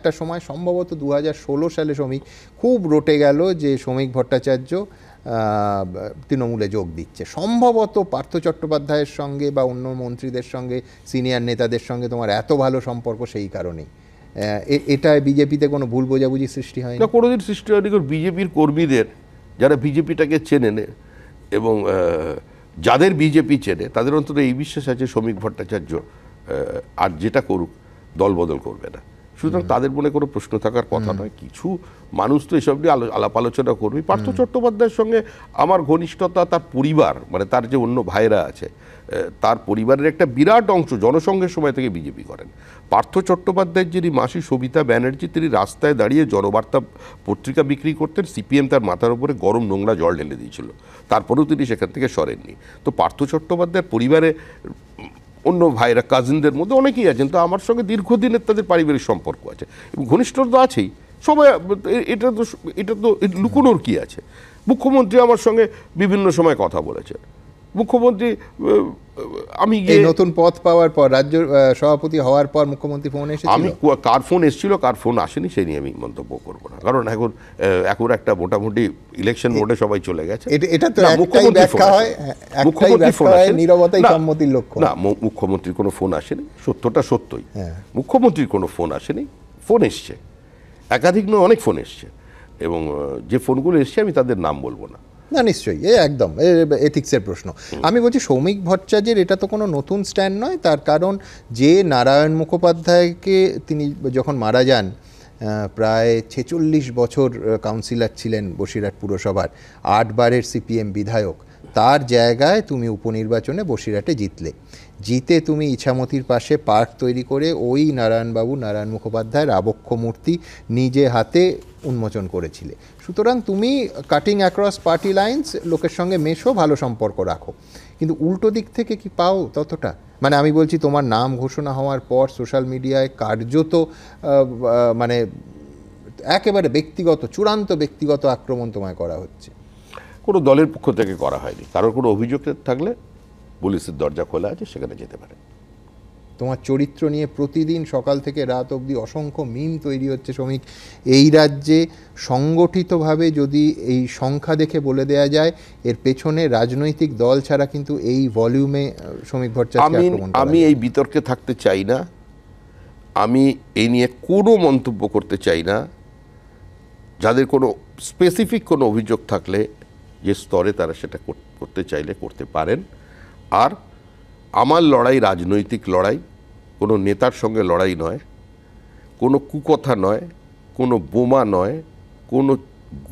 একটা সময় সম্ভবত 2016 সালে শ্রমিক খুব রটে গেল যে শ্রমিক ভট্টাচার্য তৃণমূলে যোগ দিচ্ছে। সম্ভবত পার্থ চট্টোপাধ্যায়ের সঙ্গে বা অন্য মন্ত্রীদের সঙ্গে, সিনিয়র নেতাদের সঙ্গে তোমার এত ভালো সম্পর্ক সেই কারণেই। এটা বিজেপিতে কোনো ভুল বোঝাবুঝি সৃষ্টি হয়নি? কোনোদিন সৃষ্টি হয়নি। বিজেপির কর্মীদের যারা বিজেপিটাকে চেনেন এবং যাদের বিজেপি চেনে তাদের অন্তত এই বিশ্বাস আছে শ্রমিক ভট্টাচার্য আর যেটা করুক দল বদল করবে না। সুতরাং তাদের মনে কোনো প্রশ্ন থাকার কথা নয়। কিছু মানুষ তো এসব নিয়ে আলাপ আলোচনা করবে। পার্থ চট্টোপাধ্যায়ের সঙ্গে আমার ঘনিষ্ঠতা, তার পরিবার মানে তার যে অন্য ভাইরা আছে তার পরিবারের একটা বিরাট অংশ জনসংঘের সময় থেকে বিজেপি করেন। পার্থ চট্টোপাধ্যায়ের যিনি মাসি সবিতা ব্যানার্জি, তিনি রাস্তায় দাঁড়িয়ে জনবার্তা পত্রিকা বিক্রি করতেন, সিপিএম তার মাথার উপরে গরম নোংরা জল ঢেলে দিয়েছিল, তারপরেও তিনি সেখান থেকে সরেননি। তো পার্থ চট্টোপাধ্যায়ের পরিবারে অন্য ভাইরা কাজিনদের মধ্যে অনেকেই আছেন, তো আমার সঙ্গে দীর্ঘদিনের তাদের পারিবারিক সম্পর্ক আছে এবং ঘনিষ্ঠতা তো আছেই সবাই। এটা তো লুকোনোর কি আছে? মুখ্যমন্ত্রী আমার সঙ্গে বিভিন্ন সময় কথা বলেছেন। মুখ্যমন্ত্রী আমি নতুন পদ পাওয়ার পর, রাজ্য সভাপতি হওয়ার পর মুখ্যমন্ত্রী ফোন এসেছিল। আমি কার ফোন এসেছিল কার ফোন আসেনি সেই নিয়ে আমি মন্তব্য করবো না, কারণ এখন একটা মোটামুটি ইলেকশন মোডে সবাই চলে গেছে। এটা তো মুখ্যমন্ত্রী ফোন আসেনি, নীরবতাই সম্মতির লক্ষ্য। না, মুখ্যমন্ত্রীর কোনো ফোন আসেনি, সত্যটা সত্যই। মুখ্যমন্ত্রীর কোনো ফোন আসেনি। ফোন এসছে একাধিক নয়, অনেক ফোন এসছে এবং যে ফোনগুলো এসছে আমি তাদের নাম বলবো না। না নিশ্চয়ই, একদম এথিক্সের প্রশ্ন। আমি বলছি শ্রমিক ভট্টাচার্যের এটা তো কোনো নতুন স্ট্যান্ড নয়। তার কারণ যে নারায়ণ মুখোপাধ্যায়কে তিনি যখন মারা যান, প্রায় 46 বছর কাউন্সিলর ছিলেন বসিরহাট পুরসভার, 8 বারের সিপিএম বিধায়ক, তার জায়গায় তুমি উপনির্বাচনে বসিরহাটে জিতে তুমি ইছামতির পাশে পার্ক তৈরি করে ওই নারায়ণ মুখোপাধ্যায়ের আবক্ষ মূর্তি নিজে হাতে উন্মোচন করেছিলে। সুতরাং তুমি কাটিং অ্যাক্রস পার্টি লাইন্স, লোকের সঙ্গে মেশো, ভালো সম্পর্ক রাখো, কিন্তু উল্টো দিক থেকে কি পাও ততটা? মানে আমি বলছি তোমার নাম ঘোষণা হওয়ার পর সোশ্যাল মিডিয়ায় কার্যত মানে একেবারে চূড়ান্ত ব্যক্তিগত আক্রমণ তোমায় করা হচ্ছে। কোনো দলের পক্ষ থেকে করা হয়নি। কারোর কোনো অভিযোগ থাকলে পুলিশের দরজা খোলা আছে, সেখানে যেতে পারে। তোমার চরিত্র নিয়ে প্রতিদিন সকাল থেকে রাত অবধি অসংখ্য মিম তৈরি হচ্ছে শ্রমিক। এই রাজ্যে সংগঠিতভাবে যদি এই সংখ্যা দেখে বলে দেয়া যায়, এর পেছনে রাজনৈতিক দল ছাড়া কিন্তু এই ভলিউমে শ্রমিক ভট্টাচার্য আমি এই বিতর্কে থাকতে চাই না। আমি এই নিয়ে কোনো মন্তব্য করতে চাই না। যাদের কোনো স্পেসিফিক কোনো অভিযোগ থাকলে যে স্তরে তারা সেটা করতে চাইলে করতে পারেন। আর আমার লড়াই রাজনৈতিক লড়াই, কোনো নেতার সঙ্গে লড়াই নয়, কোনো কুকথা নয়, কোনো বোমা নয়, কোনো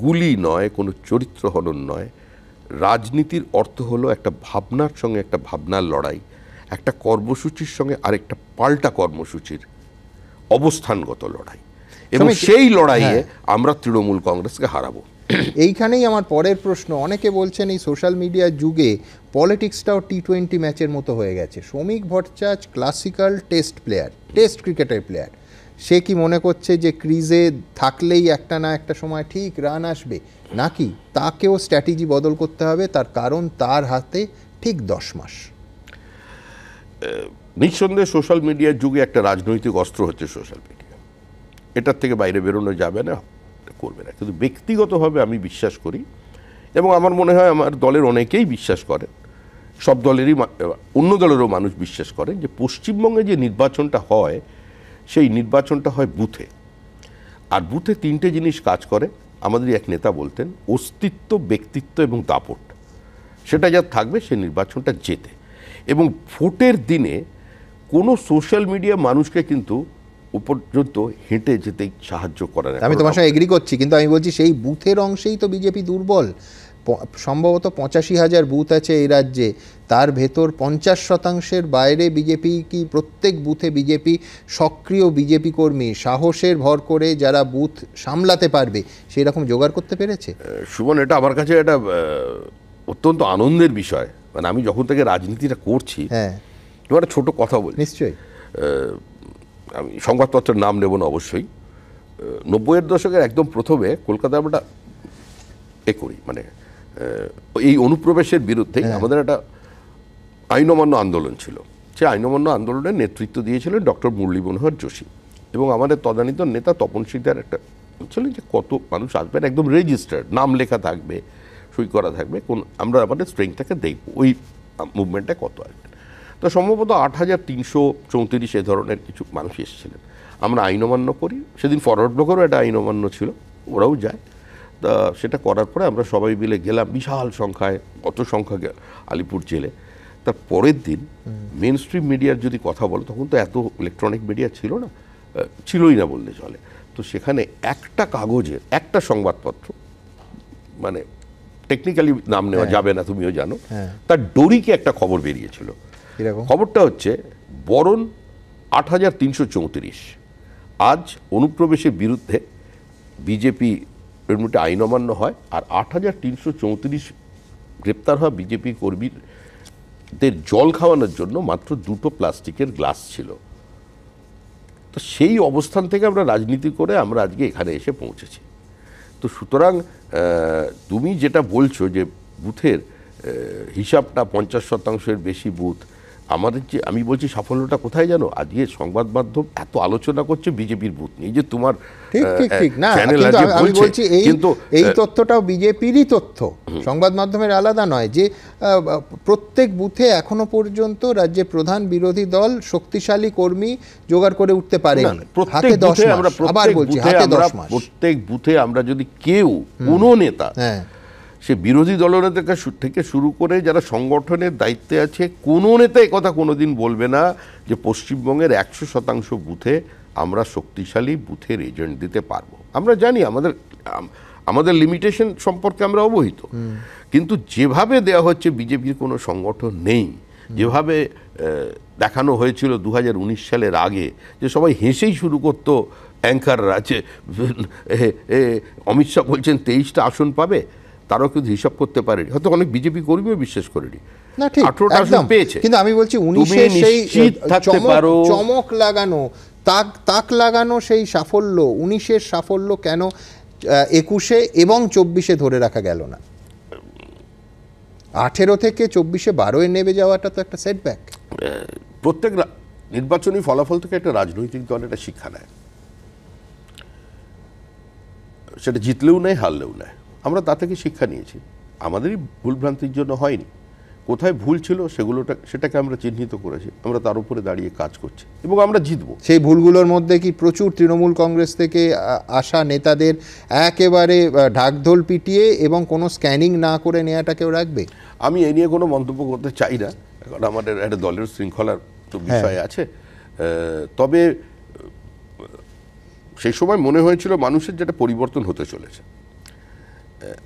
গুলি নয়, কোনো চরিত্র হনন নয়। রাজনীতির অর্থ হলো একটা ভাবনার সঙ্গে একটা ভাবনার লড়াই, একটা কর্মসূচির সঙ্গে আরেকটা পাল্টা কর্মসূচির অবস্থানগত লড়াই, এবং সেই লড়াইয়ে আমরা তৃণমূল কংগ্রেসকে হারাবো। এইখানেই আমার পরের প্রশ্ন। অনেকে বলছেন এই সোশ্যাল মিডিয়ার যুগে পলিটিক্সটাও T20 ম্যাচের মতো হয়ে গেছে। শ্রমিক ভট্টাচার্য ক্লাসিক্যাল টেস্ট ক্রিকেটের প্লেয়ার। সে কি মনে করছে যে ক্রিজে থাকলেই একটা না একটা সময় ঠিক রান আসবে, নাকি তাকেও স্ট্র্যাটেজি বদল করতে হবে? তার কারণ তার হাতে ঠিক 10 মাস। নিঃসন্দেহে সোশ্যাল মিডিয়ার যুগে একটা রাজনৈতিক অস্ত্র হচ্ছে সোশ্যাল মিডিয়া। এটার থেকে বাইরে বেরোনো যাবে না, করবে না। কিন্তু ব্যক্তিগতভাবে আমি বিশ্বাস করি, এবং আমার মনে হয় আমার দলের অনেকেই বিশ্বাস করেন, সব দলেরই অন্য দলেরও মানুষ বিশ্বাস করেন, যে পশ্চিমবঙ্গে যে নির্বাচনটা হয় সেই নির্বাচনটা হয় বুথে। আর বুথে 3টে জিনিস কাজ করে। আমাদের এক নেতা বলতেন, অস্তিত্ব, ব্যক্তিত্ব এবং দাপট। সেটা যা থাকবে সেই নির্বাচনটা জেতে। এবং ভোটের দিনে কোনো সোশ্যাল মিডিয়া মানুষকে কিন্তু পর্যন্ত হেঁটে যেতে সাহায্য করে না। আমি তোমার সঙ্গে এগ্রি করছি, কিন্তু আমি বলছি সেই বুথের অংশেই তো বিজেপি দুর্বল। সম্ভবত 85,000 বুথ আছে এই রাজ্যে, তার ভেতর 50% বাইরে বিজেপি কি প্রত্যেক বুথে বিজেপি সক্রিয় বিজেপি কর্মী সাহসের ভর করে যারা বুথ সামলাতে পারবে সেই রকম জোগাড় করতে পেরেছে? সুমন, এটা আমার কাছে একটা অত্যন্ত আনন্দের বিষয়। মানে আমি যখন থেকে রাজনীতিটা করছি, এবার একটা ছোট কথা বলি। নিশ্চয়ই। আমি সংবাদপত্রের নাম নেব না অবশ্যই। 90-এর দশকের একদম প্রথমে কলকাতায় আমরা করি, মানে এই অনুপ্রবেশের বিরুদ্ধে আমাদের একটা আইন অমান্য আন্দোলন ছিল। সে আইন অমান্য আন্দোলনের নেতৃত্ব দিয়েছিলেন ডক্টর মুরলী মনোহর যোশী। এবং আমাদের তদানীত নেতা তপন সিকদার একটা বলছিলেন যে কত মানুষ আসবেন, একদম রেজিস্টার্ড, নাম লেখা থাকবে, সই করা থাকবে, কোন আমরা আমাদের স্ট্রেংথটাকে দেখব ওই মুভমেন্টে কত আসবেন। তো সম্ভবত 8,334 এ ধরনের কিছু মানুষ এসেছিলেন। আমরা আইন অমান্য করি, সেদিন ফরওয়ার্ড ব্লকেরও একটা আইন অমান্য ছিল, ওরাও যায়। তা সেটা করার পরে আমরা সবাই মিলে গেলাম বিশাল সংখ্যায়, কত সংখ্যা আলিপুর জেলে। তার পরের দিন মেন স্ট্রিম মিডিয়ার যদি কথা বলো, তখন তো এত ইলেকট্রনিক মিডিয়া ছিল না, ছিলই না বললে চলে। তো সেখানে একটা কাগজের একটা সংবাদপত্র, মানে টেকনিক্যালি নাম নেওয়া যাবে না, তুমিও জানো, তার ডোরিকে একটা খবর বেরিয়েছিল। খবরটা হচ্ছে বরণ 8,334, আজ অনুপ্রবেশের বিরুদ্ধে বিজেপি এর মধ্যে আইন অমান্য হয়, আর 8,334 গ্রেপ্তার হওয়া বিজেপি কর্মীদের জল খাওয়ানোর জন্য মাত্র 2টো প্লাস্টিকের গ্লাস ছিল। তো সেই অবস্থান থেকে আমরা রাজনীতি করে আমরা আজকে এখানে এসে পৌঁছেছি। তো সুতরাং তুমি যেটা বলছো যে বুথের হিসাবটা 50% বেশি বুথ, আমাদের যে, আমি বলছি সাফল্যটা কোথায় জানো? আজকে সংবাদ মাধ্যম এত আলোচনা করছে বিজেপির বুথ নিয়ে, যে তোমার ঠিক না, আমি বলছি এই তথ্যটাও বিজেপিরই তথ্য, সংবাদ মাধ্যমের আলাদা নয়, যে প্রত্যেক বুথে এখনো পর্যন্ত রাজ্যে প্রধান বিরোধী দল শক্তিশালী কর্মী জোগাড় করে উঠতে পারে। প্রত্যেক বুথে আমরা যদি কেউ কোনো নেতা, সে বিরোধী দলনেতা থেকে শুরু করে যারা সংগঠনের দায়িত্বে আছে, কোনো নেতা কথা কোনোদিন বলবে না যে পশ্চিমবঙ্গের 100% বুথে আমরা শক্তিশালী বুথের এজেন্ট দিতে পারবো। আমরা জানি আমাদের লিমিটেশন সম্পর্কে আমরা অবহিত, কিন্তু যেভাবে দেওয়া হচ্ছে বিজেপির কোনো সংগঠন নেই, যেভাবে দেখানো হয়েছিল 2019 সালের আগে, যে সবাই হেসেই শুরু করতো অ্যাঙ্কাররা, যে অমিত শাহ বলছেন 23টা আসন পাবে, তারাও কিন্তু হিসাব করতে পারেনি, হয়তো অনেক বিজেপি কর্মীও বিশ্বাস করেনি। 18টা আসন পেয়েছে, কিন্তু আমি বলছি 19-এর সেই চমক লাগানো, তাক লাগানো সেই সাফল্য, 19-এর সাফল্য কেন 21-এ এবং 24-এ ধরে রাখা গেল না? 18 থেকে 24-এ 12-এ নেমে যাওয়াটা তো একটা সেটব্যাক। প্রত্যেক নির্বাচনী ফলাফল থেকে একটা রাজনৈতিক দল একটা শিক্ষা নেয়, সেটা জিতলেও নেয়, হারলেও নেয়। আমরা তা থেকে শিক্ষা নিয়েছি, আমাদেরই ভুলভ্রান্তির জন্য হয়নি, কোথায় ভুল ছিল সেটাকে আমরা চিহ্নিত করেছি, আমরা তার উপরে দাঁড়িয়ে কাজ করছি এবং আমরা জিতবো। সেই ভুলগুলোর মধ্যে কি প্রচুর তৃণমূল কংগ্রেস থেকে আসা নেতাদের একেবারে ঢাকঢোল পিটিয়ে এবং কোনো স্ক্যানিং না করে নেওয়াটাকেও রাখবে? আমি এ নিয়ে কোনো মন্তব্য করতে চাই না, কারণ আমাদের একটা দলের শৃঙ্খলার তো বিষয় আছে। তবে সেই সময় মনে হয়েছিল মানুষের যেটা পরিবর্তন হতে চলেছে।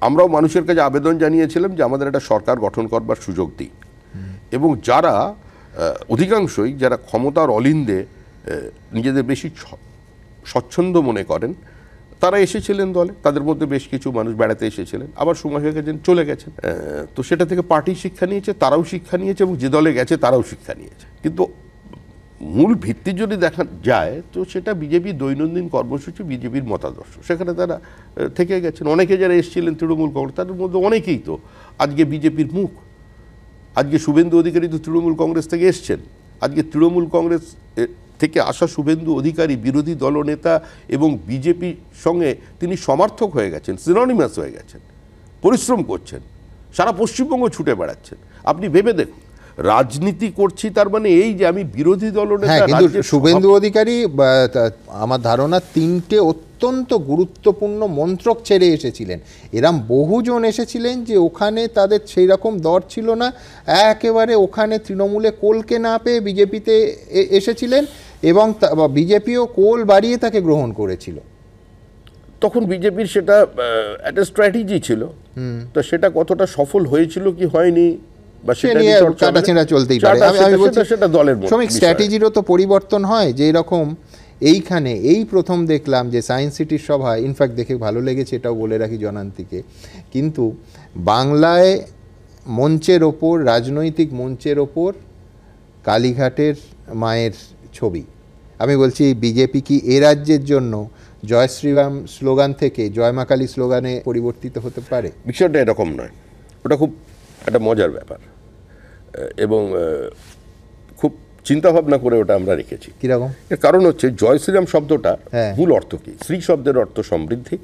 আমরাও মানুষের কাছে আবেদন জানিয়েছিলাম যে আমাদের একটা সরকার গঠন করবার সুযোগ দিই, এবং যারা অধিকাংশই যারা ক্ষমতার অলিন্দে নিজেদের বেশি স্বচ্ছন্দ মনে করেন, তারা এসেছিলেন দলে, তাদের মধ্যে বেশ কিছু মানুষ বেড়াতে এসেছিলেন, আবার সময় হয়ে গেছেন চলে গেছেন। তো সেটা থেকে পার্টি শিক্ষা নিয়েছে, তারাও শিক্ষা নিয়েছে, এবং যে দলে গেছে তারাও শিক্ষা নিয়েছে। কিন্তু মূল ভিত্তি যদি দেখা যায় তো সেটা বিজেপির দৈনন্দিন কর্মসূচি, বিজেপির মতাদর্শ, সেখানে তারা থেকে গেছেন। অনেকে যারা এসেছিলেন তৃণমূল কংগ্রেস, তাদের মধ্যে অনেকেই তো আজকে বিজেপির মুখ। আজকে শুভেন্দু অধিকারী তো তৃণমূল কংগ্রেস থেকে এসছেন, আজকে তৃণমূল কংগ্রেস থেকে আসা শুভেন্দু অধিকারী বিরোধী দলনেতা এবং বিজেপির সঙ্গে তিনি সমর্থক হয়ে গেছেন, সিনোনিমাস হয়ে গেছেন, পরিশ্রম করছেন, সারা পশ্চিমবঙ্গ ছুটে বেড়াচ্ছেন। আপনি ভেবে দেখুন, রাজনীতি করছি তার মানে এই যে আমি বিরোধী দলনেতা। কিন্তু শুভেন্দু অধিকারী আমার ধারণা 3টে অত্যন্ত গুরুত্বপূর্ণ মন্ত্রক ছেড়ে এসেছিলেন। এরম বহুজন এসেছিলেন যে ওখানে তাদের সেই রকম দর ছিল না, একেবারে ওখানে তৃণমূলে কোলকে না পেয়ে বিজেপিতে এসেছিলেন, এবং বিজেপিও কোল বাড়িয়ে তাকে গ্রহণ করেছিল। তখন বিজেপির সেটা একটা স্ট্র্যাটেজি ছিল, তো সেটা কতটা সফল হয়েছিল কি হয়নি চলতেই পারে। আমি বলছি শ্রমিক স্ট্র্যাটেজিরও তো পরিবর্তন হয়, যে এরকম এইখানে এই প্রথম দেখলাম যে সায়েন্স সিটির সভায়, ইনফ্যাক্ট দেখে ভালো লেগেছে, এটাও বলে রাখি জনান্তিকে, কিন্তু বাংলায় মঞ্চের ওপর, রাজনৈতিক মঞ্চের ওপর কালীঘাটের মায়ের ছবি। আমি বলছি বিজেপি কি এ রাজ্যের জন্য জয় শ্রীরাম স্লোগান থেকে জয় মা কালী স্লোগানে পরিবর্তিত হতে পারে? বিষয়টা এরকম নয়, ওটা খুব একটা মজার ব্যাপার এবং খুব চিন্তা ভাবনা করে ওটা আমরা রেখেছি। কিরকম? এর কারণ হচ্ছে জয় শ্রীরাম শব্দটা হ্যাঁ। মূল অর্থ কি? শ্রী শব্দের অর্থ সমৃদ্ধি,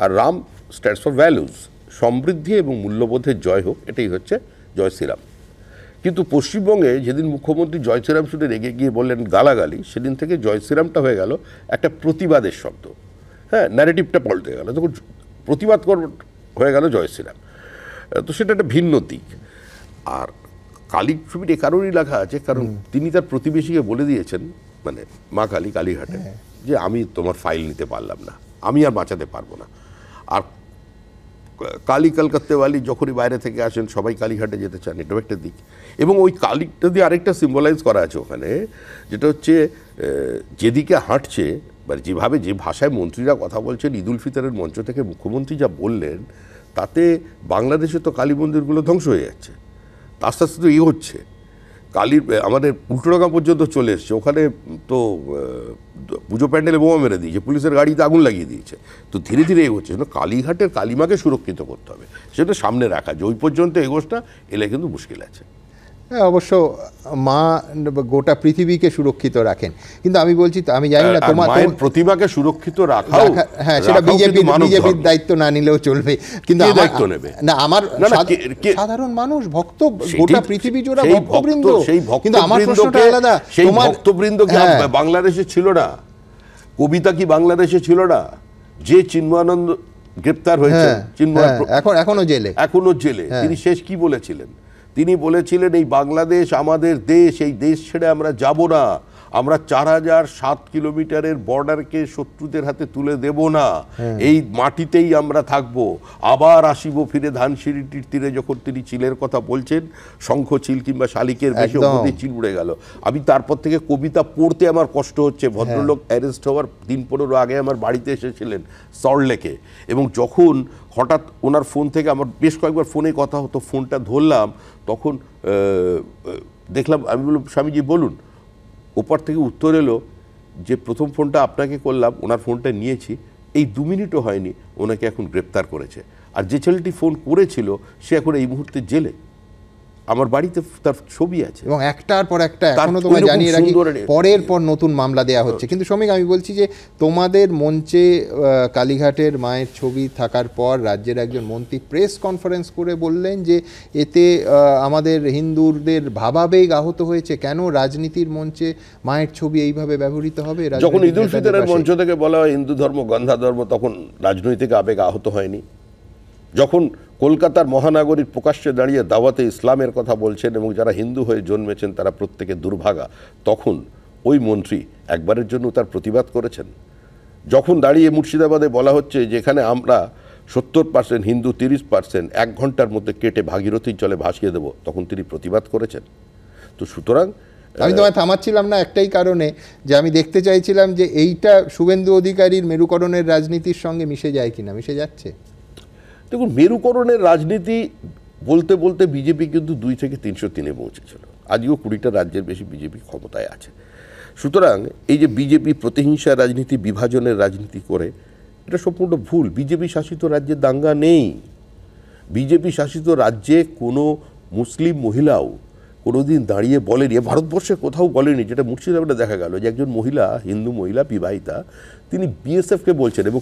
আর রাম স্ট্যান্ডস ফর ভ্যালুজ, সমৃদ্ধি এবং মূল্যবোধের জয় হোক, এটাই হচ্ছে জয় শ্রীরাম। কিন্তু পশ্চিমবঙ্গে যেদিন মুখ্যমন্ত্রী জয় শ্রীরাম শুনে রেগে গিয়ে বললেন গালাগালি, সেদিন থেকে জয় শ্রীরামটা হয়ে গেল একটা প্রতিবাদের শব্দ। হ্যাঁ, ন্যারেটিভটা পাল্টে গেল, তখন প্রতিবাদ হয়ে গেল জয় শ্রীরাম। তো সেটা একটা ভিন্ন দিক। আর কালী ছবির এ কারণেই লেখা আছে, কারণ তিনি তার প্রতিবেশীকে বলে দিয়েছেন, মানে মা কালী কালীঘাটে, যে আমি তোমার ফাইল নিতে পারলাম না, আমি আর বাঁচাতে পারবো না। আর কালী কলকাতাওয়ালি যখনই বাইরে থেকে আসেন সবাই কালীঘাটে যেতে চান, এটাও একটা দিক। এবং ওই কালীটা দিয়ে আরেকটা সিম্বলাইজ করা আছে ওখানে, যেটা হচ্ছে যেদিকে হাঁটছে, মানে যেভাবে যে ভাষায় মন্ত্রীরা কথা বলছেন, ঈদ উল ফিতরের মঞ্চ থেকে মুখ্যমন্ত্রী যা বললেন, তাতে বাংলাদেশে তো কালী মন্দিরগুলো ধ্বংস হয়ে যাচ্ছে, আস্তে আস্তে তো হচ্ছে। কালীর আমাদের উল্টোডাঙ্গা পর্যন্ত চলে এসছে, ওখানে তো পুজো প্যান্ডেলে বোমা মেরে দিয়েছে, পুলিশের গাড়িতে আগুন লাগিয়ে দিয়েছে। তো ধীরে ধীরে এগোচ্ছে, কালীঘাটের কালীমাকে সুরক্ষিত করতে হবে, সেটা সামনে রাখা, যে ওই পর্যন্ত এগোস না, এলে কিন্তু মুশকিল আছে। হ্যাঁ, অবশ্য মা গোটা পৃথিবীকে সুরক্ষিত রাখেন, কিন্তু আমি বলছি, আমি জানি না তোমার প্রতিমাকে সুরক্ষিত রাখাও, হ্যাঁ, সেটা বিজেপির দায়িত্ব না নিলেও চলবে, কিন্তু দায়িত্ব নেবে না আমার সাধারণ মানুষ, ভক্ত, গোটা পৃথিবী জোড়া ভক্তবৃন্দ। কিন্তু আমার প্রশ্নটা আলাদা, সেই ভক্তবৃন্দ কি বাংলাদেশে ছিল না? কবিতা কি বাংলাদেশে ছিল না? যে চিন্ময়ানন্দ গ্রেপ্তার হয়েছে, এখনো জেলে, তিনি শেষ কি বলেছিলেন? তিনি বলেছিলেন, এই বাংলাদেশ আমাদের দেশ, এই দেশ ছেড়ে আমরা যাব না, আমরা 4007 কিলোমিটারের বর্ডারকে শত্রুদের হাতে তুলে দেব না, এই মাটিতেই আমরা থাকব, আবার আসিব ফিরে ধানসিঁড়িটির তীরে। যখন তিনি চিলের কথা বলছেন, শঙ্খ চিল কিংবা শালিকের বেশি চিল উড়ে গেল। আমি তারপর থেকে কবিতা পড়তে আমার কষ্ট হচ্ছে। ভদ্রলোক অ্যারেস্ট হওয়ার দিন 15 আগে আমার বাড়িতে এসেছিলেন সল্টলেকে, এবং যখন হঠাৎ ওনার ফোন থেকে আমার বেশ কয়েকবার ফোনে কথা হতো, ফোনটা ধরলাম, তখন দেখলাম, আমি বললাম স্বামীজি বলুন। ওপার থেকে উত্তর এলো যে প্রথম ফোনটা আপনাকে করলাম, ওনার ফোনটা নিয়েছি, এই 2 মিনিটও হয়নি ওনাকে এখন গ্রেপ্তার করেছে। আর যে ছেলেটি ফোন করেছিল সে এখন এই মুহূর্তে জেলে, আমার বাড়িতে তার ছবি আছে, এবং একটার পর একটা এখনো তোমায় জানিয়ে রাখি, পরের পর নতুন মামলা দেয়া হচ্ছে। কিন্তু শ্রমিক, আমি বলছি যে তোমাদের মঞ্চে কালীঘাটের মায়ের ছবি থাকার পর রাজ্যের একজন মন্ত্রী প্রেস কনফারেন্স করে বললেন যে এতে আমাদের হিন্দুদের ভাবাবেগ আহত হয়েছে, কেন রাজনীতির মঞ্চে মায়ের ছবি এইভাবে ব্যবহৃত হবে? যখন ঈদ উল ফিতরের মঞ্চ থেকে বলা হয় হিন্দু ধর্ম গন্ধা ধর্ম, তখন রাজনৈতিক আবেগ আহত হয়নি। যখন কলকাতার মহানগরীর প্রকাশ্যে দাঁড়িয়ে দাওয়াতে ইসলামের কথা বলছেন এবং যারা হিন্দু হয়ে জন্মেছেন তারা প্রত্যেকে দুর্ভাগা, তখন ওই মন্ত্রী একবারের জন্য তার প্রতিবাদ করেছেন? যখন দাঁড়িয়ে মুর্শিদাবাদে বলা হচ্ছে যেখানে আমরা 70% হিন্দু, 30% 1 ঘন্টার মধ্যে কেটে ভাগীরথীর জলে ভাসিয়ে দেব, তখন তিনি প্রতিবাদ করেছেন। তো সুতরাং আমি তোমায় থামাচ্ছিলাম না একটাই কারণে, যে আমি দেখতে চাইছিলাম যে এইটা শুভেন্দু অধিকারীর মেরুকরণের রাজনীতির সঙ্গে মিশে যায় কিনা। মিশে যাচ্ছে? দেখুন, মেরুকরণের রাজনীতি বলতে বলতে বিজেপি কিন্তু 2 থেকে 303-এ পৌঁছেছিল। আজকেও 20টা রাজ্যের বেশি বিজেপি ক্ষমতায় আছে। সুতরাং এই যে বিজেপি প্রতিহিংসার রাজনীতি, বিভাজনের রাজনীতি করে, এটা সম্পূর্ণ ভুল। বিজেপি শাসিত রাজ্যে দাঙ্গা নেই। বিজেপি শাসিত রাজ্যে কোনো মুসলিম মহিলাও কোনোদিন দাঁড়িয়ে বলেনি, ভারতবর্ষে কোথাও বলেনি, যেটা মুর্শিদাবাদে দেখা গেল যে একজন মহিলা, হিন্দু মহিলা বিবাহিতা, তিনি বিএসএফকে বলছেন, এবং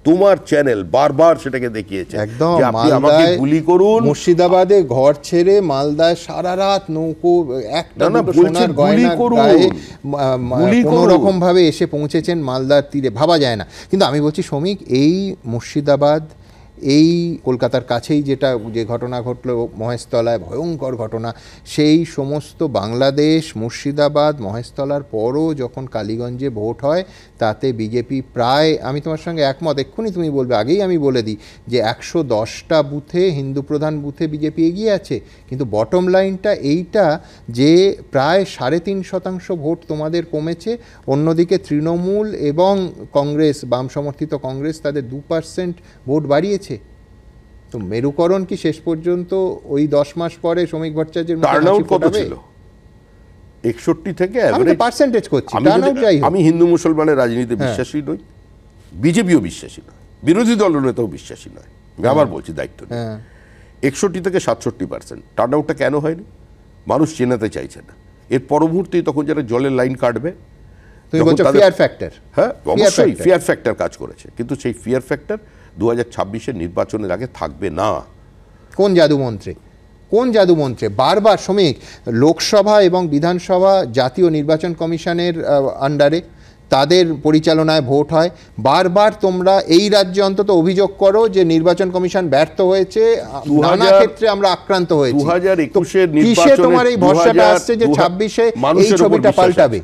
তোমার চ্যানেল বারবার সেটাকে দেখিয়েছে, একদম আমাকে গুলি করুন। মুর্শিদাবাদে ঘর ছেড়ে মালদায় সারা রাত নৌকো, একটা সোনার গয়না গায়ে কোনো রকম ভাবে এসে পৌঁছেছেন মালদার তীরে, ভাবা যায় না। কিন্তু আমি বলছি শ্রমিক, এই মুর্শিদাবাদ, এই কলকাতার কাছেই যে ঘটনা ঘটলো মহেশতলায়, ভয়ঙ্কর ঘটনা, সেই সমস্ত বাংলাদেশ, মুর্শিদাবাদ, মহেশতলার পরও যখন কালীগঞ্জে ভোট হয়, তাতে বিজেপি প্রায়, আমি তোমার সঙ্গে একমত, এক্ষুনি তুমি বলবে, আগেই আমি বলে দিই যে 110টা বুথে, হিন্দু প্রধান বুথে বিজেপি এগিয়ে আছে। কিন্তু বটম লাইনটা এইটা যে প্রায় 3.5% ভোট তোমাদের কমেছে। অন্যদিকে তৃণমূল এবং কংগ্রেস, বাম সমর্থিত কংগ্রেস, তাদের 2% ভোট বাড়িয়েছে। তো মেরুকরণ কি শেষ পর্যন্ত ওই 10 মাস পরে শ্রমিক ভট্টাচার্যের টার্নআউট কত ছিল? 61 থেকে পার্সেন্টেজ করছি। আমি হিন্দু মুসলমানের রাজনীতিতে বিশ্বাসী নই, বিজেপিও বিশ্বাসী নয়, বিরোধী দলনেতাও বিশ্বাসী নয়। আমি আবার বলছি দায়িত্ব নিয়ে, 61 থেকে 67% টার্নআউটটা কেন হয়নি? মানুষ চেনাতে চাইছে না। এর পরবর্তী তখন যারা জলের লাইন কাটবে, তুমি বলছো ফিয়ার ফ্যাক্টর। হ্যাঁ অবশ্যই ফিয়ার ফ্যাক্টর কাজ করেছে, কিন্তু সেই ফিয়ার ফ্যাক্টর 2026-এর নির্বাচনের আগে থাকবে না। কোন জাদুমন্ত্রে, কোন জাদুমন্ত্রে বারবার শ্রমিক লোকসভা এবং বিধানসভা জাতীয় নির্বাচন কমিশনের আন্ডারে, তাদের পরিচালনায় ভোট হয়। বারবার তোমরা এই রাজ্যে অন্তত অভিযোগ করো যে নির্বাচন কমিশন ব্যর্থ হয়েছে, নানা ক্ষেত্রে আমরা আক্রান্ত হয়েছি। 2021-এর কিসে নির্বাচনে তোমার এই ভরসাটা আসছে যে 26-এ এই ছবিটা পাল্টাবে?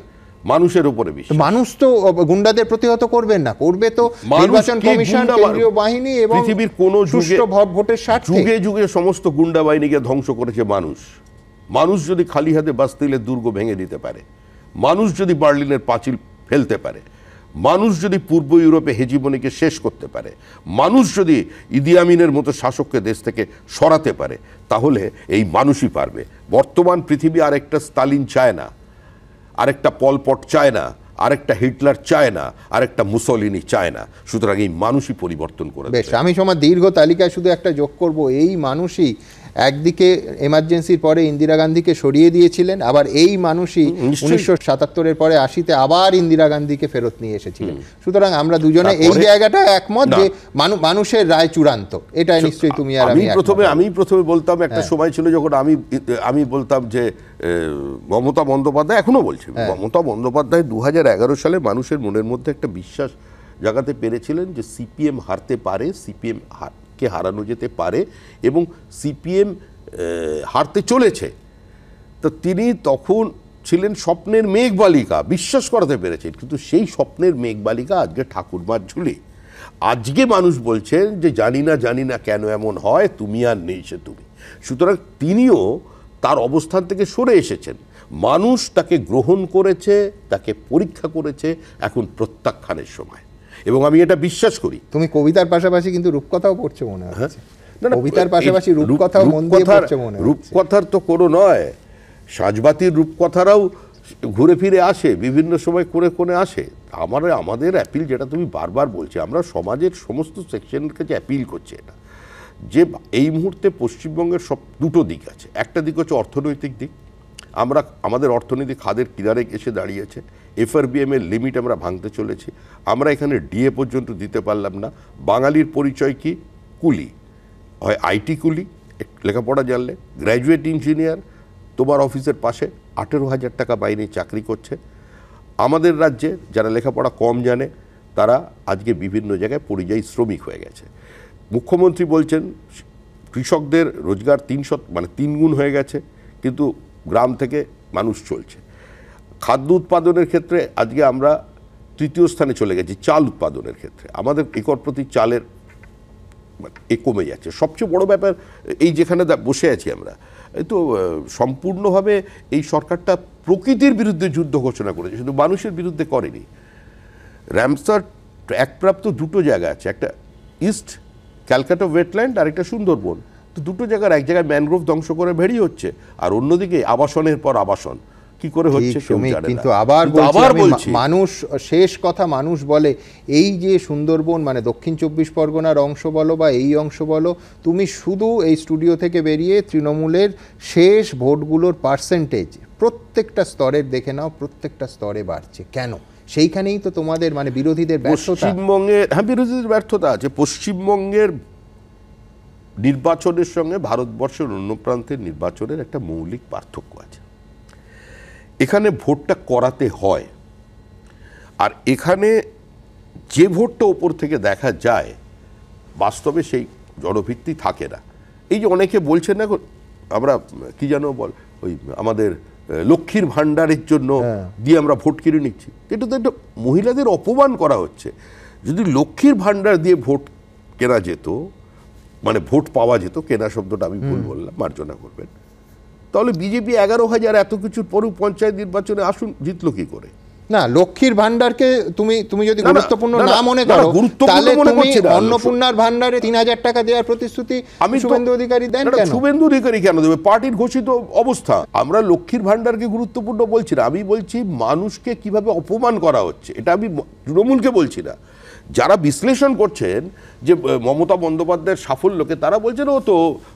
মানুষের উপরে বিশ্বাস। মানুষ তো গুন্ডাদের প্রতিহত করবেন না, করবে তো নির্বাচন কমিশন, কেন্দ্রীয় বাহিনী এবং পৃথিবীর কোন সুষ্ঠু ভোটের স্বার্থে। যুগে যুগে সমস্ত গুন্ডা বাহিনীকে ধ্বংস করেছে মানুষ। মানুষ যদি খালি হাতে বাস্তিলের দুর্গ ভেঙে দিতে পারে, মানুষ যদি বার্লিনের পাঁচিল ফেলতে পারে, মানুষ যদি পূর্ব ইউরোপে হেজিমনিকে শেষ করতে পারে, মানুষ যদি ইদি আমিনের মতো শাসককে দেশ থেকে সরাতে পারে, তাহলে এই মানুষই পারবে। বর্তমান পৃথিবী আরেকটা স্তালিন চায় না, আরেকটা পলপট চায় না, আরেকটা হিটলার চায় না, আরেকটা মুসলিনি চায় না। সুতরাং এই মানুষই পরিবর্তন করে। বেশ, আমি সময় দীর্ঘ তালিকায় শুধু একটা যোগ করব, এই মানুষই একদিকে এমার্জেন্সির পরে ইন্দিরা গান্ধীকে সরিয়ে দিয়েছিলেন, আবার এই মানুষই 1977-এর পরে 80-তে আবার ইন্দিরা গান্ধীকে ফেরত নিয়ে এসেছিলেন। সুতরাং আমরা দুজনে এই জায়গাটা একমত যে মানুষের রায় চূড়ান্ত, এটাই নিশ্চয়ই তুমি আর আমি প্রথমে বলতাম, একটা সময় ছিল যখন আমি বলতাম যে মমতা বন্দ্যোপাধ্যায়, এখনো বলছি, মমতা বন্দ্যোপাধ্যায় 2011 সালে মানুষের মনের মধ্যে একটা বিশ্বাস জাগাতে পেরেছিলেন যে সিপিএম হারতে পারে, সিপিএম কে হারানো যেতে পারে এবং সিপিএম হারতে চলেছে। তো তিনি তখন ছিলেন স্বপ্নের মেঘবালিকা, বিশ্বাস করাতে পেরেছেন, কিন্তু সেই স্বপ্নের মেঘবালিকা আজকে ঠাকুরমার ঝুলি। আজকে মানুষ বলছেন যে জানি না কেন এমন হয়, তুমি আর নেই সে তুমি। সুতরাং তিনিও তার অবস্থান থেকে সরে এসেছেন। মানুষ তাকে গ্রহণ করেছে, তাকে পরীক্ষা করেছে, এখন প্রত্যাখ্যানের সময়। এবং আমি এটা বিশ্বাস করি। তুমি কবিতার পাশাপাশি কিন্তু রূপকথাও পড়ছো মনে হচ্ছে। কবিতার পাশাপাশি রূপকথাও মন দিয়ে পড়ছো মনে হচ্ছে। রূপকথার তো কোনো নয়, সাজবাতির রূপকথারাও ঘুরে ফিরে আসে, বিভিন্ন সময় করে আসে। আমাদের অ্যাপিল, যেটা তুমি বারবার বলছি, আমরা সমাজের সমস্ত সেকশনের কাছে অ্যাপিল করছি এটা, যে এই মুহূর্তে পশ্চিমবঙ্গের দুটো দিক আছে। একটা দিক হচ্ছে অর্থনৈতিক দিক। আমাদের অর্থনীতি খাদের কিনারে এসে দাঁড়িয়েছে। এফআরবিএম এর লিমিট আমরা ভাঙতে চলেছি। আমরা এখানে ডিএ পর্যন্ত দিতে পারলাম না। বাঙালির পরিচয় কি? কুলি, হয় আইটি কুলি, লেখাপড়া জানলে, গ্র্যাজুয়েট ইঞ্জিনিয়ার তোমার অফিসের পাশে 18,000 টাকা মাইনে চাকরি করছে। আমাদের রাজ্যে যারা লেখাপড়া কম জানে তারা আজকে বিভিন্ন জায়গায় পরিযায়ী শ্রমিক হয়ে গেছে। মুখ্যমন্ত্রী বলছেন কৃষকদের রোজগার 3 গুণ হয়ে গেছে, কিন্তু গ্রাম থেকে মানুষ চলছে। খাদ্য উৎপাদনের ক্ষেত্রে আজকে আমরা 3য় স্থানে চলে গেছি। চাল উৎপাদনের ক্ষেত্রে আমাদের একর প্রতি চালের কমে যাচ্ছে। সবচেয়ে বড় ব্যাপার, এই যেখানে বসে আছি আমরা, তো সম্পূর্ণভাবে এই সরকারটা প্রকৃতির বিরুদ্ধে যুদ্ধ ঘোষণা করেছে, শুধু মানুষের বিরুদ্ধে করেনি। রামসার একপ্রাপ্ত দুটো জায়গা আছে, একটা ইস্ট ক্যালকাটা ওয়েটল্যান্ড আর একটা সুন্দরবন। তো দুটো জায়গার, এক জায়গায় ম্যানগ্রোভ ধ্বংস করে ভেড়ি হচ্ছে, আর অন্যদিকে আবাসনের পর আবাসন কি করে হচ্ছে কেউ জানে না। কিন্তু আবার বলছি, মানুষ, শেষ কথা মানুষ বলে, এই যে সুন্দরবন মানে দক্ষিণ 24 পরগনার অংশ বলো বা এই অংশ বলো, তুমি শুধু এই স্টুডিও থেকে বেরিয়ে তৃণমূলের শেষ ভোটগুলোর পার্সেন্টেজ প্রত্যেকটা স্তরের দেখে নাও, প্রত্যেকটা স্তরে বাড়ছে। কেন? সেইখানেই তো তোমাদের মানে বিরোধীদের ব্যর্থতা। পশ্চিমবঙ্গের, হ্যাঁ, বিরোধীদের ব্যর্থতা আছে। পশ্চিমবঙ্গের নির্বাচনের সঙ্গে ভারতবর্ষের অন্য প্রান্তের নির্বাচনের একটা মৌলিক পার্থক্য আছে। এখানে ভোটটা করাতে হয়, আর এখানে যে ভোটটা ওপর থেকে দেখা যায় বাস্তবে সেই জনভিত্তি থাকে না। এই যে অনেকে বলছেন না, আমরা কি যেন বল, ওই আমাদের লক্ষ্মীর ভাণ্ডারের জন্য দিয়ে আমরা ভোট কিনে নিচ্ছি, এটা তো একটা মহিলাদের অপমান করা হচ্ছে। যদি লক্ষ্মীর ভাণ্ডার দিয়ে ভোট কেনা যেত, মানে ভোট পাওয়া যেত, কেনা শব্দটা আমি ভুল বললাম, মার্জনা করবেন, তাহলে বিজেপি 11,000 এত কিছুর পরেও পঞ্চায়েত নির্বাচনে আসুন জিতলো কি করে? না, লক্ষ্মীর ভান্ডারকে তুমি যদি গুরুত্বপূর্ণ না মনে করো, তাহলে তুমি অন্নপূর্ণার ভান্ডারে 3,000 টাকা দেওয়ার প্রতিশ্রুতি শুভেন্দু অধিকারী দেন কেন? শুভেন্দু অধিকারী কেন দেবে? পার্টির ঘোষিত অবস্থা। আমরা লক্ষ্মীর ভান্ডারকে গুরুত্বপূর্ণ বলছি না, আমি বলছি মানুষকে কিভাবে অপমান করা হচ্ছে। এটা আমি তৃণমূলকে বলছি না। যারা বিশ্লেষণ করছেন যে মমতা বন্দ্যোপাধ্যায়ের সাফল্যকে, তারা বলছেন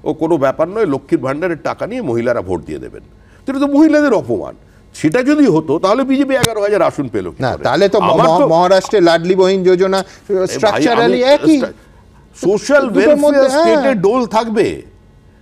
ও কোনো ব্যাপার নয়, লক্ষ্মীর ভান্ডারের টাকা নিয়ে মহিলারা ভোট দিয়ে দেবেন। এটা তো মহিলাদের অপমান। সেটা যদি হতো তাহলে বিজেপি 11,000 আসন পেল না, তাহলে তো মহারাষ্ট্রে লাডলি বহিন যোজনা স্ট্রাকচারালি একই। সোশ্যাল দুটোর মধ্যে, ওয়েলফেয়ার স্টেটে ডোল থাকবে,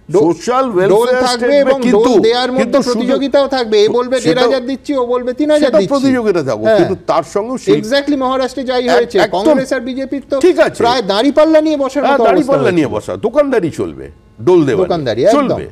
সোশ্যাল ডোল ওয়েলফেয়ার থাকবে স্টেট, এবং কিন্তু ডোল দেওয়ার মধ্যে প্রতিযোগিতাও থাকবে। এ বলবে 1,500 দিচ্ছি, ও বলবে 3,000 দিচ্ছি, প্রতিযোগিতা থাকবে, কিন্তু তার সঙ্গে এক্স্যাক্টলি মহারাষ্ট্রে যাই হয়েছে। একদম কংগ্রেস আর বিজেপির তো ঠিক আছে, প্রায় দাঁড়িপাল্লা নিয়ে বসার মতো অবস্থা দাঁড়িপাল্লা নিয়ে বসা, দোকানদারি চলবে, ডোল দেওয়া দোকানদারি চলবে।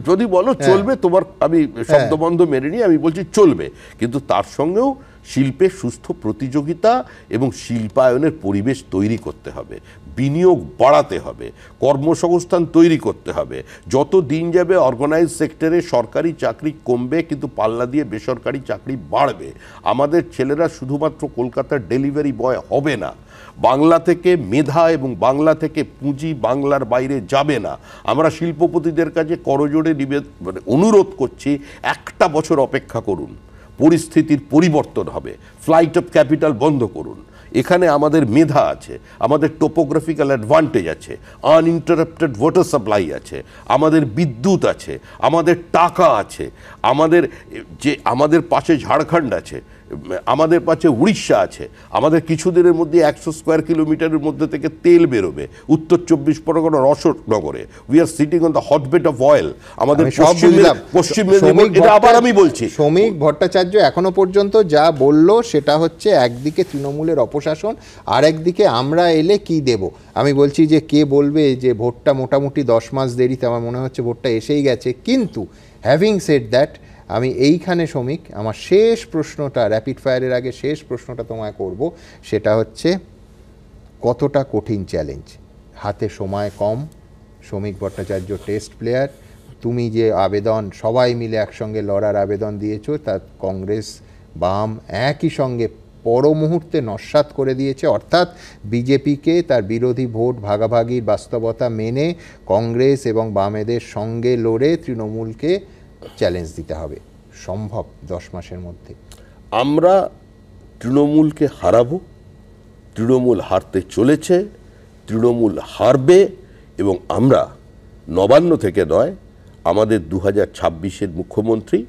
যদি বলো চলবে, তোমার আমি শব্দবন্ধ মেনে নিই, আমি বলছি চলবে, কিন্তু তার সঙ্গেও শিল্পের সুস্থ প্রতিযোগিতা এবং শিল্পায়নের পরিবেশ তৈরি করতে হবে, বিনিয়োগ বাড়াতে হবে, কর্মসংস্থান তৈরি করতে হবে। যত দিন যাবে অর্গানাইজ সেক্টরে সরকারি চাকরি কমবে, কিন্তু পাল্লা দিয়ে বেসরকারি চাকরি বাড়বে। আমাদের ছেলেরা শুধুমাত্র কলকাতার ডেলিভারি বয় হবে না, বাংলা থেকে মেধা এবং বাংলা থেকে পুঁজি বাংলার বাইরে যাবে না। আমরা শিল্পপতিদের কাছে করজোড়ে অনুরোধ করছি, একটা বছর অপেক্ষা করুন, পরিস্থিতির পরিবর্তন হবে, ফ্লাইট অফ ক্যাপিটাল বন্ধ করুন। এখানে আমাদের মেধা আছে, আমাদের টোপোগ্রাফিক্যাল অ্যাডভান্টেজ আছে, আনইন্টারাপ্টেড ওয়াটার সাপ্লাই আছে, আমাদের বিদ্যুৎ আছে, আমাদের টাকা আছে, আমাদের পাশে ঝাড়খণ্ড আছে, আমাদের পাশে উড়িষ্যা আছে, আমাদের কিছুদিনের মধ্যে 100 স্কোয়ার কিলোমিটারের মধ্যে থেকে তেল বেরোবে উত্তর 24 পরগনা রসনগরে। We are sitting on the hotbed of oil. আমাদের পশ্চিম মেদিনীপুর, আবার আমি বলছি, শ্রমিক ভট্টাচার্য এখনো পর্যন্ত যা বলল সেটা হচ্ছে একদিকে তৃণমূলের অপশাসন, আর একদিকে আমরা এলে কি দেব। আমি বলছি যে কে বলবে যে ভোটটা মোটামুটি 10 মাস দেরিতে, আমার মনে হচ্ছে ভোটটা এসেই গেছে। কিন্তু হ্যাভিং সেড দ্যাট, আমি এইখানে শ্রমিক, আমার শেষ প্রশ্নটা, র্যাপিড ফায়ারের আগে শেষ প্রশ্নটা তোমায় করব, সেটা হচ্ছে কতটা কঠিন চ্যালেঞ্জ, হাতে সময় কম, শ্রমিক ভট্টাচার্য টেস্ট প্লেয়ার, তুমি যে আবেদন সবাই মিলে একসঙ্গে লড়ার আবেদন দিয়েছো, তা কংগ্রেস বাম একই সঙ্গে পর মুহূর্তে নস্যাৎ করে দিয়েছে। অর্থাৎ বিজেপিকে তার বিরোধী ভোট ভাগাভাগির বাস্তবতা মেনে কংগ্রেস এবং বামেদের সঙ্গে লড়ে তৃণমূলকে চ্যালেঞ্জ দিতে হবে। সম্ভব 10 মাসের মধ্যে? আমরা তৃণমূলকে হারাবো, তৃণমূল হারতে চলেছে, তৃণমূল হারবে, এবং আমরা নবান্ন থেকে নয়, আমাদের 2026-এর মুখ্যমন্ত্রী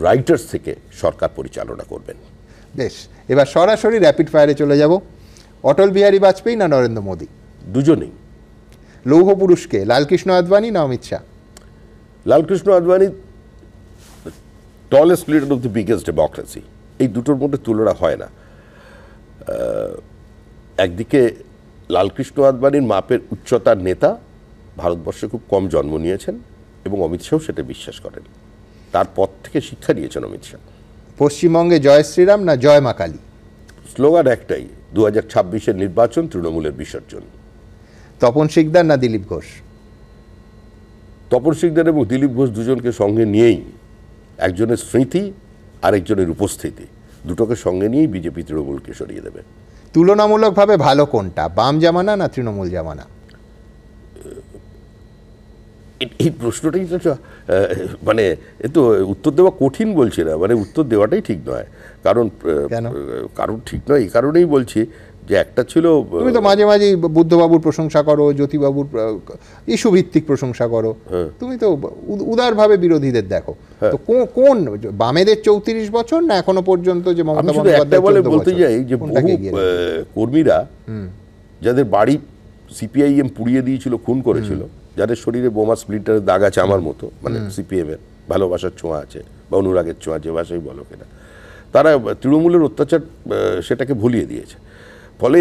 রাইটার্স থেকে সরকার পরিচালনা করবেন। বেশ, এবার সরাসরি র্যাপিড ফায়ারে চলে যাব। অটল বিহারী বাজপেয়ী না নরেন্দ্র মোদী? দুজনেই। লৌহ পুরুষকে লালকৃষ্ণ আদবানি না Amit Shah? Lal Krishna Advani tallest leader of the biggest democracy, এই দুটোর মধ্যে তুলনা হয় না। একদিকে লালকৃষ্ণ আদবানির মাপের উচ্চতার নেতা ভারতবর্ষে খুব কম জন্ম নিয়েছেন, এবং অমিত শাহ সেটা বিশ্বাস করেন, তার পথ থেকে শিক্ষা নিয়েছেন অমিত শাহ। পশ্চিমবঙ্গে জয় শ্রীরাম না জয় মা কালী? স্লোগান একটাই, 2026-এর নির্বাচন তৃণমূলের বিসর্জন। তপন শিকদার না দিলীপ ঘোষ? তপন শিকদার এবং দিলীপ ঘোষ দুজনকে সঙ্গে নিয়েই, একজনের স্মৃতি আরেকজনের উপস্থিতি, দুটোকে সঙ্গে নিয়েই বিজেপি তৃণমূলকে সরিয়ে দেবে। তুলনামূলকভাবে ভালো কোনটা, বাম জামানা না তৃণমূল জামানা? এই প্রশ্নটাই তো মানে এ তো উত্তর দেওয়া কঠিন বলছি না, মানে উত্তর দেওয়াটাই ঠিক নয়। কারণ ঠিক নয় এই কারণেই বলছি যে একটা ছিল, তুমি তো মাঝে মাঝে বুদ্ধবাবুর প্রশংসা করো, জ্যোতিবাবুর ইস্যু ভিত্তিক প্রশংসা করো, তুমি তো উদারভাবে বিরোধীদের দেখো। তো কোন বামেদের 34 বছর না এখনো পর্যন্ত যে মমতা বন্দ্যোপাধ্যায় বলতে যাই যে বহু কর্মীরা যাদের বাড়ি সিপিআইএম পুড়িয়ে দিয়েছিল, খুন করেছিল, যাদের শরীরে বোমা স্প্লিন্টারের দাগ আছে আমার মতো, মানে সিপিএম এর ভালোবাসার ছোঁয়া আছে বা অনুরাগের ছোঁয়া আছে, ভাষাই বলো কিনা, তারা তৃণমূলের অত্যাচার সেটাকে ভুলিয়ে দিয়েছে। ফলে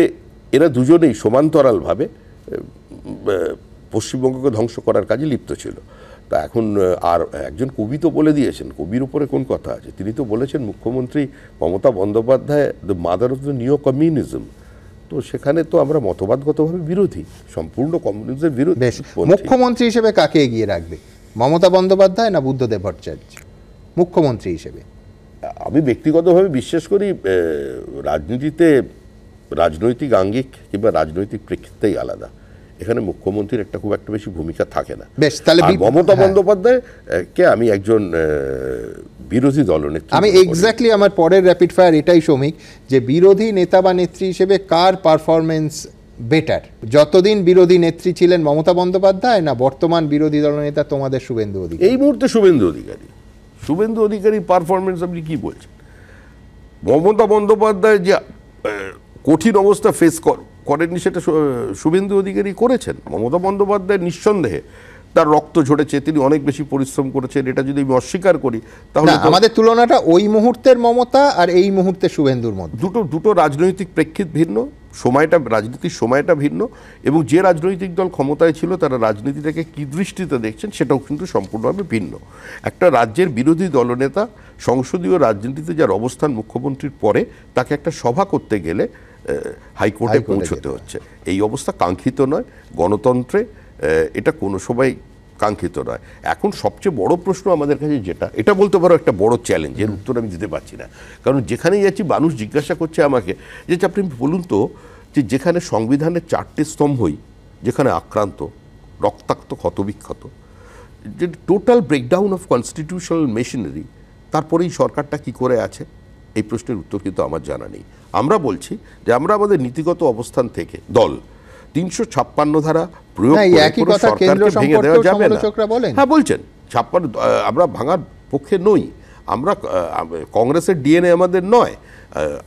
এরা দুজনেই সমান্তরালভাবে পশ্চিমবঙ্গকে ধ্বংস করার কাজে লিপ্ত ছিল। তা এখন আর একজন কবি তো বলে দিয়েছেন, কবির উপরে কোন কথা আছে, তিনি তো বলেছেন মুখ্যমন্ত্রী Mamata Bandyopadhyay the mother of the নিও কমিউনিজম। তো সেখানে তো আমরা মতবাদগতভাবে বিরোধী, সম্পূর্ণ কমিউনিজমের বিরোধী। মুখ্যমন্ত্রী হিসেবে কাকে এগিয়ে রাখবে, মমতা বন্দ্যোপাধ্যায় না বুদ্ধদেব ভট্টাচার্য মুখ্যমন্ত্রী হিসেবে? আমি ব্যক্তিগতভাবে বিশ্বাস করি রাজনীতিতে রাজনৈতিক আঙ্গিক কিংবা রাজনৈতিক প্রেক্ষিতেই আলাদা, এখানে মুখ্যমন্ত্রীর একটা খুব একটা বেশি ভূমিকা থাকে না। বেশ, তাহলে মমতা বন্দ্যোপাধ্যায় কে আমি একজন বিরোধী দলনেত্রী, আমি এক্স্যাক্টলি আমার পরের র্যাপিড ফায়ার এটাই শ্রমিক, যে বিরোধী নেতা বা নেত্রী হিসেবে কার পারফরমেন্স বেটার? যতদিন বিরোধী নেত্রী ছিলেন মমতা বন্দ্যোপাধ্যায়, না বর্তমান বিরোধী দলনেতা তোমাদের শুভেন্দু অধিকারী? এই মুহূর্তে শুভেন্দু অধিকারী। শুভেন্দু অধিকারীর পারফরমেন্স আপনি কি বলছেন? মমতা বন্দ্যোপাধ্যায় যে কঠিন অবস্থা ফেস করেননি সেটা শুভেন্দু অধিকারী করেছেন। মমতা বন্দ্যোপাধ্যায় নিঃসন্দেহে তার রক্ত ঝরেছে, তিনি অনেক বেশি পরিশ্রম করেছেন, এটা যদি আমি অস্বীকার করি তাহলে আমাদের তুলনাটা ওই মুহূর্তের মমতা আর এই মুহূর্তে শুভেন্দুর মধ্যে দুটো রাজনৈতিক প্রেক্ষিত ভিন্ন, সময়টা রাজনীতির সময়টা ভিন্ন, এবং যে রাজনৈতিক দল ক্ষমতায় ছিল তারা রাজনীতিটাকে কী দৃষ্টিতে দেখছেন সেটাও কিন্তু সম্পূর্ণভাবে ভিন্ন। একটা রাজ্যের বিরোধী দলনেতা সংসদীয় রাজনীতিতে যার অবস্থান মুখ্যমন্ত্রীর পরে, তাকে একটা সভা করতে গেলে হাইকোর্টে পৌঁছতে হচ্ছে। এই অবস্থা কাঙ্ক্ষিত নয় গণতন্ত্রে, এটা কোনো সময় কাঙ্ক্ষিত নয়। এখন সবচেয়ে বড় প্রশ্ন আমাদের কাছে যেটা, এটা বলতে পারো একটা বড় চ্যালেঞ্জ, এর উত্তর আমি দিতে পারছি না, কারণ যেখানেই যাচ্ছি মানুষ জিজ্ঞাসা করছে আমাকে যে আপনি বলুন তো, যে যেখানে সংবিধানের 4টে স্তম্ভই যেখানে আক্রান্ত, রক্তাক্ত, ক্ষতবিক্ষত, যে total breakdown of constitutional machinery, তারপরেই সরকারটা কি করে আছে, এই প্রশ্নের উত্তর কিন্তু আমার জানা নেই। আমরা বলছি যে আমরা আমাদের নীতিগত অবস্থান থেকে দল 356 ধারা প্রয়োগ করে সরকারকে ভেঙে দেওয়া যাবে না। হ্যাঁ বলছেন 56, আমরা ভাঙার পক্ষে নই, আমরা কংগ্রেসের ডিএনএ আমাদের নয়,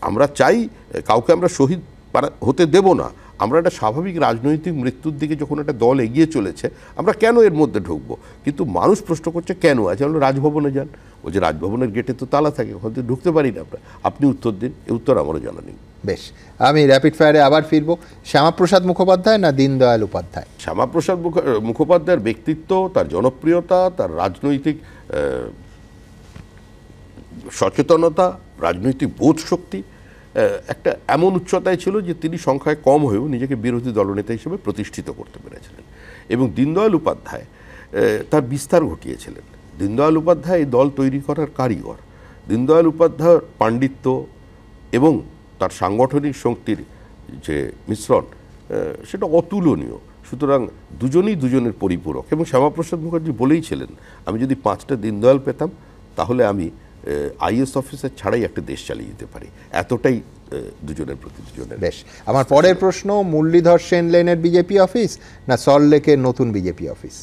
আমরা চাই কাউকে আমরা শহীদ হতে দেব না। আমরা একটা স্বাভাবিক রাজনৈতিক মৃত্যুর দিকে যখন একটা দল এগিয়ে চলেছে, আমরা কেন এর মধ্যে ঢুকবো? কিন্তু মানুষ প্রশ্ন করছে কেন আছে, আমরা রাজভবনে যান, ওই যে রাজভবনের গেটে তো তালা থাকে, ওখান থেকে ঢুকতে পারি না আমরা। আপনি উত্তর দিন, এই উত্তর আমারও জানা নেই। বেশ, আমি র্যাপিড ফায়ারে আবার ফিরবো। শ্যামাপ্রসাদ মুখোপাধ্যায় না দীনদয়াল উপাধ্যায়? শ্যামাপ্রসাদ মুখোপাধ্যায়ের ব্যক্তিত্ব, তার জনপ্রিয়তা, তার রাজনৈতিক সচেতনতা, রাজনৈতিক বোধ শক্তি একটা এমন উচ্চতায় ছিল যে তিনি সংখ্যায় কম হয়েও নিজেকে বিরোধী দলনেতা হিসেবে প্রতিষ্ঠিত করতে পেরেছিলেন। এবং দীনদয়াল উপাধ্যায় তার বিস্তার ঘটিয়েছিলেন। দীনদয়াল উপাধ্যায় এই দল তৈরি করার কারিগর। দীনদয়াল উপাধ্যায়ের পাণ্ডিত্য এবং তার সাংগঠনিক শক্তির যে মিশ্রণ, সেটা অতুলনীয়। সুতরাং দুজনেই দুজনের পরিপূরক। এবং শ্যামাপ্রসাদ মুখার্জি বলেইছিলেন, আমি যদি 5টা দীনদয়াল পেতাম তাহলে আমি আইএস অফিসার ছাড়াই একটা দেশ চালিয়ে যেতে পারি। এতটাই দুজনের প্রতি দুজনের। বেশ, আমার পরের প্রশ্ন, মুরলীধর সেন লেনের বিজেপি অফিস না সল্টলেকের নতুন বিজেপি অফিস?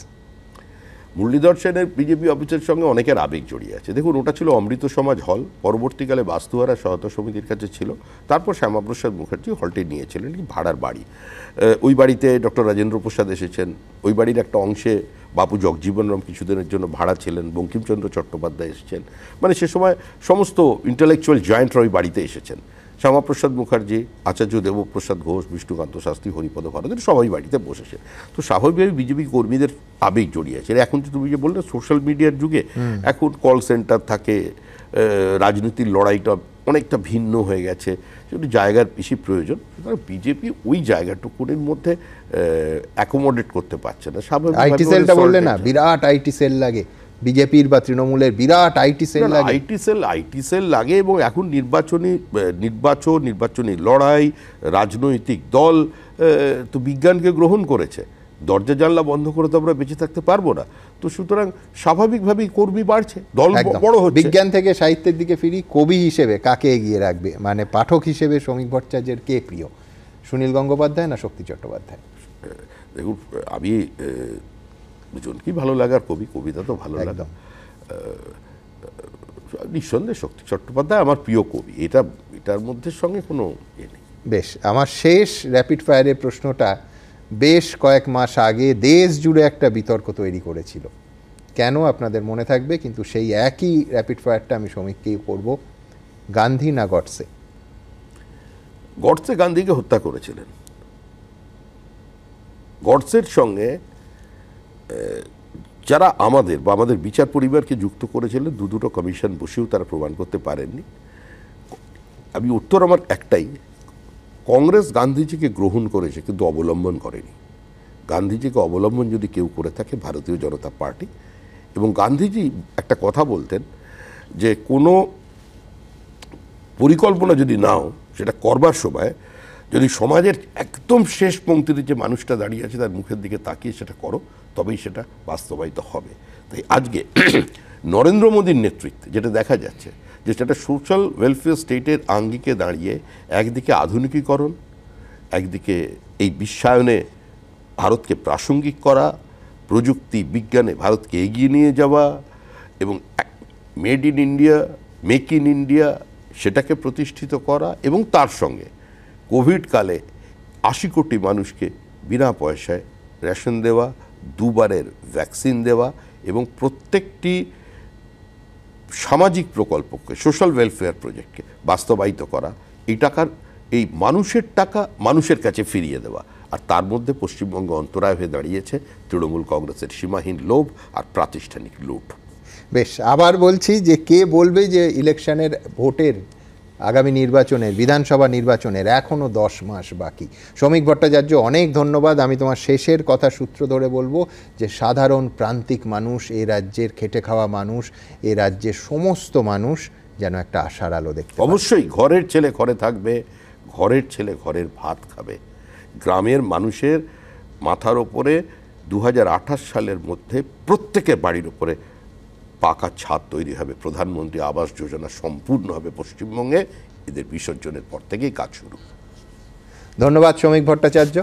মুরলীধর সেনের বিজেপি অফিসের সঙ্গে অনেকের আবেগ জড়িয়ে আছে। দেখুন, ওটা ছিল অমৃত সমাজ হল, পরবর্তীকালে বাস্তুহারা সহায়তা সমিতির কাছে ছিল। তারপর শ্যামাপ্রসাদ মুখার্জি হলটি নিয়েছিলেন, ভাড়ার বাড়ি। ওই বাড়িতে ডক্টর রাজেন্দ্র প্রসাদ এসেছেন, ওই বাড়ির একটা অংশে বাপু জগজীবনরাম কিছুদিনের জন্য ভাড়া ছিলেন, বঙ্কিমচন্দ্র চট্টোপাধ্যায় এসেছেন, মানে সে সময় সমস্ত ইন্টেলেকচুয়াল জয়েন্টরা ওই বাড়িতে এসেছেন। শ্যামাপ্রসাদ মুখার্জি, আচার্য দেবপ্রসাদ ঘোষ, বিষ্ণুকান্ত শাস্ত্রী, হরিপদ ভারতের সবাই বাড়িতে বসেছে। তো স্বাভাবিকভাবে বিজেপি কর্মীদের আবেগ জড়িয়ে আছে। এখন তো তুমি যে বললে সোশ্যাল মিডিয়ার যুগে এখন কল সেন্টার থাকে, রাজনীতির লড়াইটা অনেকটা ভিন্ন হয়ে গেছে, সেটা জায়গার বেশি প্রয়োজন। বিজেপি ওই জায়গাটুকুনের মধ্যে অ্যাকোমোডেট করতে পারছে না। স্বাভাবিক আইটি সেলটা বললে না, বিরাট আইটি সেল লাগে বিজেপির বা তৃণমূলের, বিরাট আইটি সেল লাগে। আইটি সেল লাগে, এবং এখন নির্বাচনী লড়াই, রাজনৈতিক দল তো বিজ্ঞানকে গ্রহণ করেছে। দরজা জানলা বন্ধ করে তো আমরা বেঁচে থাকতে পারবো না। তো সুতরাং স্বাভাবিকভাবেই কর্মী বাড়ছে, দল বড় হচ্ছে। বিজ্ঞান থেকে সাহিত্যের দিকে ফিরি, কবি হিসেবে কাকে এগিয়ে রাখবে, মানে পাঠক হিসেবে শ্রমিক ভট্টাচার্যের কে প্রিয়, সুনীল গঙ্গোপাধ্যায় না শক্তি চট্টোপাধ্যায়? দেখুন, আমি দুজনকেই ভালো লাগার কবি, কবিতা তো ভালো লাগা, নিঃসন্দেহে শক্তি চট্টোপাধ্যায় আমার প্রিয় কবি, এটার মধ্যে সঙ্গে কোনো ইয়ে নেই। বেশ, আমার শেষ র্যাপিড ফায়ারের প্রশ্নটা বেশ কয়েক মাস আগে দেশ জুড়ে একটা বিতর্ক তৈরি করেছিল, কেন আপনাদের মনে থাকবে, কিন্তু সেই একই র্যাপিড ফায়ারটা আমি শ্রমিককেই করব। গান্ধী না গডসে? গডসে গান্ধীকে হত্যা করেছিলেন। গডসের সঙ্গে যারা আমাদের বিচার পরিবারকে যুক্ত করেছিলেন, দুটো কমিশন বসেও তারা প্রমাণ করতে পারেননি। আমি উত্তর আমার একটাই, কংগ্রেস গান্ধীজিকে গ্রহণ করেছে কিন্তু অবলম্বন করেনি। গান্ধীজিকে অবলম্বন যদি কেউ করে থাকে, ভারতীয় জনতা পার্টি। এবং গান্ধীজি একটা কথা বলতেন যে কোনো পরিকল্পনা যদি নাও, সেটা করবার সময় যদি সমাজের একদম শেষ পংক্তিতে যে মানুষটা দাঁড়িয়ে আছে তার মুখের দিকে তাকিয়ে সেটা করো, তবেই সেটা বাস্তবায়িত হবে। তাই আজকে নরেন্দ্র মোদীর নেতৃত্বে যেটা দেখা যাচ্ছে, যে সেটা সোশ্যাল ওয়েলফেয়ার স্টেটের আঙ্গিকে দাঁড়িয়ে একদিকে আধুনিকীকরণ, একদিকে এই বিশ্বায়নে ভারতকে প্রাসঙ্গিক করা, প্রযুক্তি বিজ্ঞানে ভারতকে এগিয়ে নিয়ে যাওয়া, এবং made in India, make in India সেটাকে প্রতিষ্ঠিত করা, এবং তার সঙ্গে কোভিডকালে 80 কোটি মানুষকে বিনা পয়সায় রেশন দেওয়া, দুবারের ভ্যাকসিন দেওয়া, এবং প্রত্যেকটি সামাজিক প্রকল্পকে, সোশ্যাল ওয়েলফেয়ার প্রজেক্টকে বাস্তবায়িত করা, এই টাকার, এই মানুষের টাকা মানুষের কাছে ফিরিয়ে দেওয়া। আর তার মধ্যে পশ্চিমবঙ্গ অন্তরায় হয়ে দাঁড়িয়েছে তৃণমূল কংগ্রেসের সীমাহীন লোভ আর প্রাতিষ্ঠানিক লুট। বেশ, আবার বলছি যে কে বলবে যে ইলেকশনের ভোটের, আগামী নির্বাচনের, বিধানসভা নির্বাচনের এখনও 10 মাস বাকি। শ্রমিক ভট্টাচার্য, অনেক ধন্যবাদ। আমি তোমার শেষের কথা সূত্র ধরে বলবো যে সাধারণ প্রান্তিক মানুষ, এই রাজ্যের খেটে খাওয়া মানুষ, এই রাজ্যের সমস্ত মানুষ যেন একটা আশার আলো দেখতে পায়। অবশ্যই ঘরের ছেলে ঘরে থাকবে, ঘরের ছেলে ঘরের ভাত খাবে। গ্রামের মানুষের মাথার ওপরে 2028 সালের মধ্যে প্রত্যেকের বাড়ির ওপরে পাকা ছাদ তৈরি হবে। প্রধানমন্ত্রী আবাস যোজনা সম্পূর্ণ হবে পশ্চিমবঙ্গে। এদের বিসর্জনের পর থেকেই কাজ শুরু। ধন্যবাদ শ্রমিক ভট্টাচার্য।